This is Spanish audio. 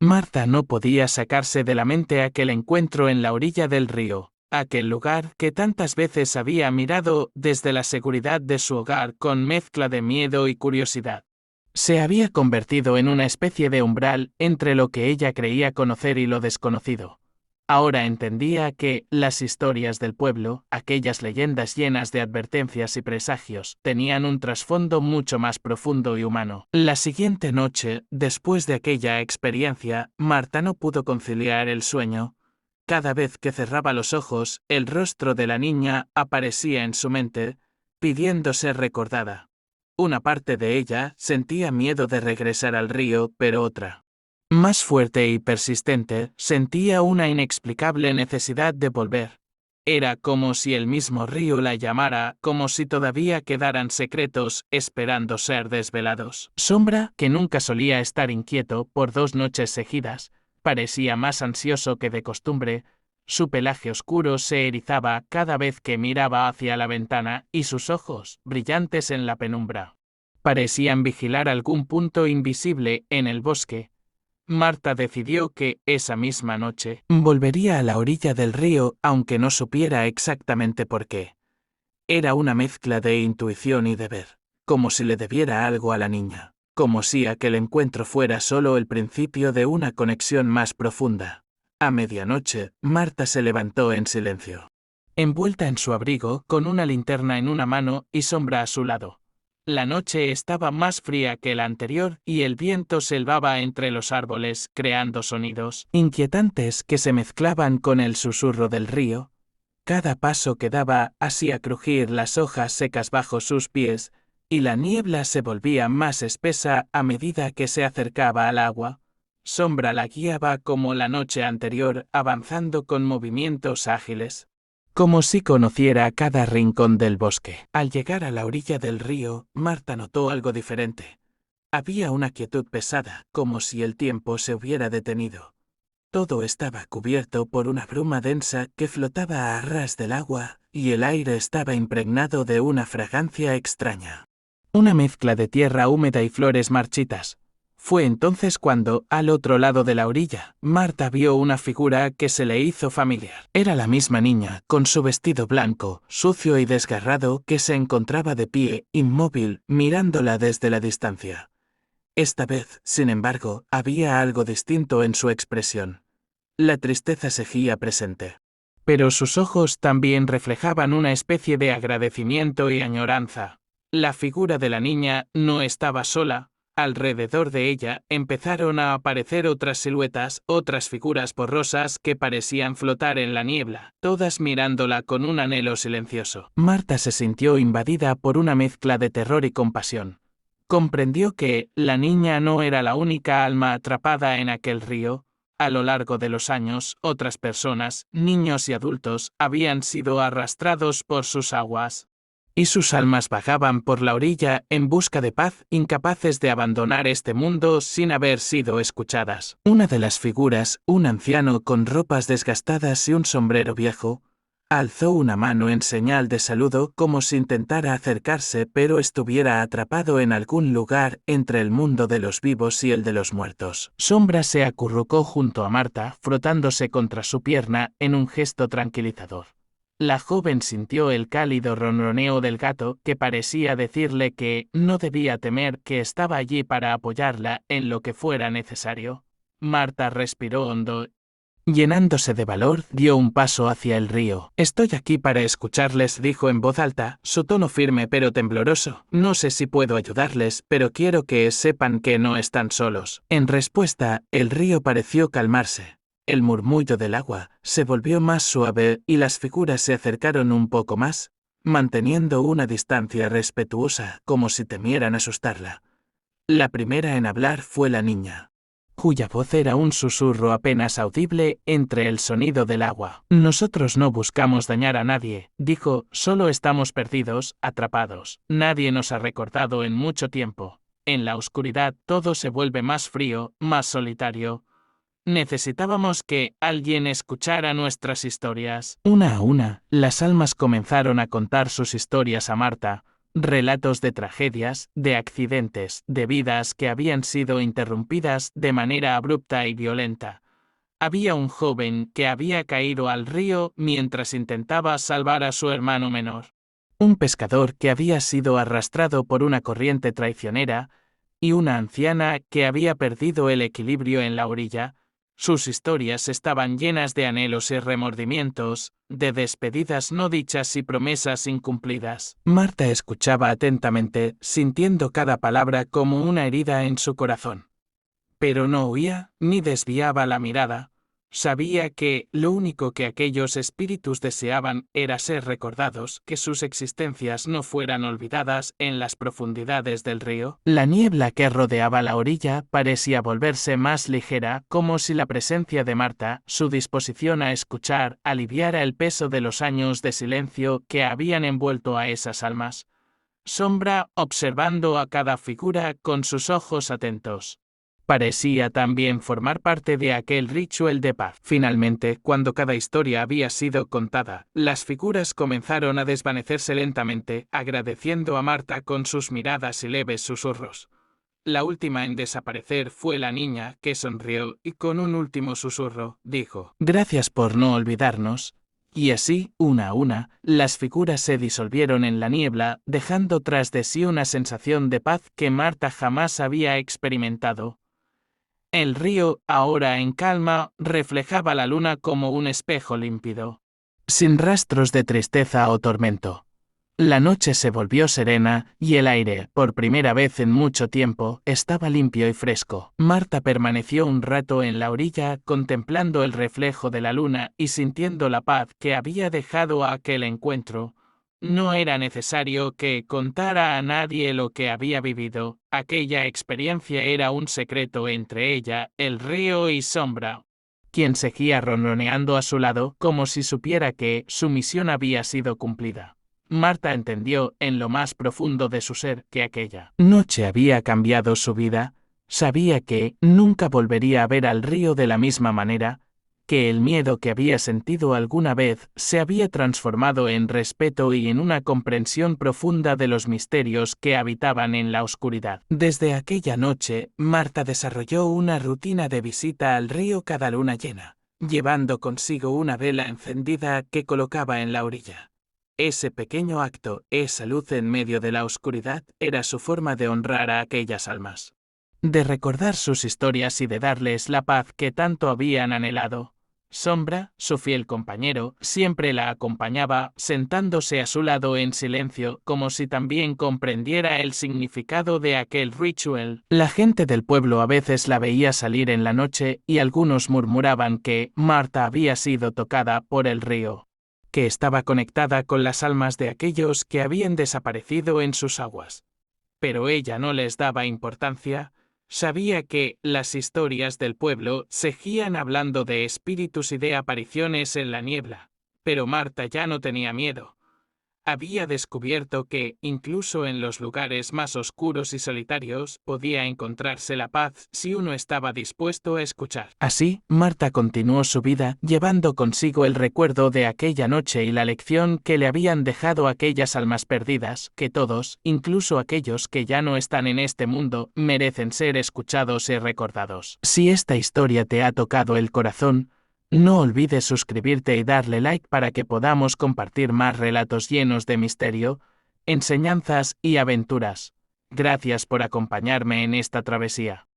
Marta no podía sacarse de la mente aquel encuentro en la orilla del río, aquel lugar que tantas veces había mirado desde la seguridad de su hogar con mezcla de miedo y curiosidad. Se había convertido en una especie de umbral entre lo que ella creía conocer y lo desconocido. Ahora entendía que las historias del pueblo, aquellas leyendas llenas de advertencias y presagios, tenían un trasfondo mucho más profundo y humano. La siguiente noche, después de aquella experiencia, Marta no pudo conciliar el sueño. Cada vez que cerraba los ojos, el rostro de la niña aparecía en su mente, pidiendo ser recordada. Una parte de ella sentía miedo de regresar al río, pero otra, más fuerte y persistente, sentía una inexplicable necesidad de volver. Era como si el mismo río la llamara, como si todavía quedaran secretos esperando ser desvelados. Sombra, que nunca solía estar inquieto por 2 noches seguidas, parecía más ansioso que de costumbre. Su pelaje oscuro se erizaba cada vez que miraba hacia la ventana y sus ojos, brillantes en la penumbra, parecían vigilar algún punto invisible en el bosque. Marta decidió que, esa misma noche, volvería a la orilla del río aunque no supiera exactamente por qué. Era una mezcla de intuición y deber, como si le debiera algo a la niña, como si aquel encuentro fuera solo el principio de una conexión más profunda. A medianoche, Marta se levantó en silencio, envuelta en su abrigo, con una linterna en una mano y Sombra a su lado. La noche estaba más fría que la anterior y el viento silbaba entre los árboles, creando sonidos inquietantes que se mezclaban con el susurro del río. Cada paso que daba hacía crujir las hojas secas bajo sus pies, y la niebla se volvía más espesa a medida que se acercaba al agua. Sombra la guiaba como la noche anterior, avanzando con movimientos ágiles, como si conociera cada rincón del bosque. Al llegar a la orilla del río, Marta notó algo diferente. Había una quietud pesada, como si el tiempo se hubiera detenido. Todo estaba cubierto por una bruma densa que flotaba a ras del agua, y el aire estaba impregnado de una fragancia extraña. Una mezcla de tierra húmeda y flores marchitas. Fue entonces cuando, al otro lado de la orilla, Marta vio una figura que se le hizo familiar. Era la misma niña, con su vestido blanco, sucio y desgarrado, que se encontraba de pie, inmóvil, mirándola desde la distancia. Esta vez, sin embargo, había algo distinto en su expresión. La tristeza seguía presente. Pero sus ojos también reflejaban una especie de agradecimiento y añoranza. La figura de la niña no estaba sola. Alrededor de ella empezaron a aparecer otras siluetas, otras figuras borrosas que parecían flotar en la niebla, todas mirándola con un anhelo silencioso. Marta se sintió invadida por una mezcla de terror y compasión. Comprendió que la niña no era la única alma atrapada en aquel río. A lo largo de los años, otras personas, niños y adultos, habían sido arrastrados por sus aguas, y sus almas vagaban por la orilla en busca de paz, incapaces de abandonar este mundo sin haber sido escuchadas. Una de las figuras, un anciano con ropas desgastadas y un sombrero viejo, alzó una mano en señal de saludo como si intentara acercarse pero estuviera atrapado en algún lugar entre el mundo de los vivos y el de los muertos. Sombra se acurrucó junto a Marta, frotándose contra su pierna en un gesto tranquilizador. La joven sintió el cálido ronroneo del gato que parecía decirle que no debía temer, que estaba allí para apoyarla en lo que fuera necesario. Marta respiró hondo. Llenándose de valor, dio un paso hacia el río. «Estoy aquí para escucharles», dijo en voz alta, su tono firme pero tembloroso. «No sé si puedo ayudarles, pero quiero que sepan que no están solos». En respuesta, el río pareció calmarse. El murmullo del agua se volvió más suave y las figuras se acercaron un poco más, manteniendo una distancia respetuosa, como si temieran asustarla. La primera en hablar fue la niña, cuya voz era un susurro apenas audible entre el sonido del agua. «Nosotros no buscamos dañar a nadie», dijo, «solo estamos perdidos, atrapados. Nadie nos ha recordado en mucho tiempo. En la oscuridad todo se vuelve más frío, más solitario. Necesitábamos que alguien escuchara nuestras historias». Una a una, las almas comenzaron a contar sus historias a Marta, Relatos de tragedias, de accidentes, de vidas que habían sido interrumpidas de manera abrupta y violenta. Había un joven que había caído al río mientras intentaba salvar a su hermano menor. Un pescador que había sido arrastrado por una corriente traicionera, y una anciana que había perdido el equilibrio en la orilla. Sus historias estaban llenas de anhelos y remordimientos, de despedidas no dichas y promesas incumplidas. Marta escuchaba atentamente, sintiendo cada palabra como una herida en su corazón. Pero no huía, ni desviaba la mirada. Sabía que lo único que aquellos espíritus deseaban era ser recordados, que sus existencias no fueran olvidadas en las profundidades del río. La niebla que rodeaba la orilla parecía volverse más ligera, como si la presencia de Marta, su disposición a escuchar, aliviara el peso de los años de silencio que habían envuelto a esas almas. Sombra, observando a cada figura con sus ojos atentos. Parecía también formar parte de aquel ritual de paz. Finalmente, cuando cada historia había sido contada, las figuras comenzaron a desvanecerse lentamente, agradeciendo a Marta con sus miradas y leves susurros. La última en desaparecer fue la niña, que sonrió y con un último susurro, dijo: «Gracias por no olvidarnos». Y así, una a una, las figuras se disolvieron en la niebla, dejando tras de sí una sensación de paz que Marta jamás había experimentado. El río, ahora en calma, reflejaba la luna como un espejo límpido, sin rastros de tristeza o tormento. La noche se volvió serena, y el aire, por primera vez en mucho tiempo, estaba limpio y fresco. Marta permaneció un rato en la orilla, contemplando el reflejo de la luna y sintiendo la paz que había dejado aquel encuentro. No era necesario que contara a nadie lo que había vivido. Aquella experiencia era un secreto entre ella, el río y Sombra, quien seguía ronroneando a su lado como si supiera que su misión había sido cumplida. Marta entendió en lo más profundo de su ser que aquella noche había cambiado su vida. Sabía que nunca volvería a ver al río de la misma manera, que el miedo que había sentido alguna vez se había transformado en respeto y en una comprensión profunda de los misterios que habitaban en la oscuridad. Desde aquella noche, Marta desarrolló una rutina de visita al río cada luna llena, llevando consigo una vela encendida que colocaba en la orilla. Ese pequeño acto, esa luz en medio de la oscuridad, era su forma de honrar a aquellas almas, de recordar sus historias y de darles la paz que tanto habían anhelado. Sombra, su fiel compañero, siempre la acompañaba, sentándose a su lado en silencio, como si también comprendiera el significado de aquel ritual. La gente del pueblo a veces la veía salir en la noche y algunos murmuraban que Marta había sido tocada por el río, que estaba conectada con las almas de aquellos que habían desaparecido en sus aguas. Pero ella no les daba importancia. Sabía que las historias del pueblo seguían hablando de espíritus y de apariciones en la niebla, pero Marta ya no tenía miedo. Había descubierto que, incluso en los lugares más oscuros y solitarios, podía encontrarse la paz si uno estaba dispuesto a escuchar. Así, Marta continuó su vida, llevando consigo el recuerdo de aquella noche y la lección que le habían dejado aquellas almas perdidas, que todos, incluso aquellos que ya no están en este mundo, merecen ser escuchados y recordados. Si esta historia te ha tocado el corazón, no olvides suscribirte y darle like para que podamos compartir más relatos llenos de misterio, enseñanzas y aventuras. Gracias por acompañarme en esta travesía.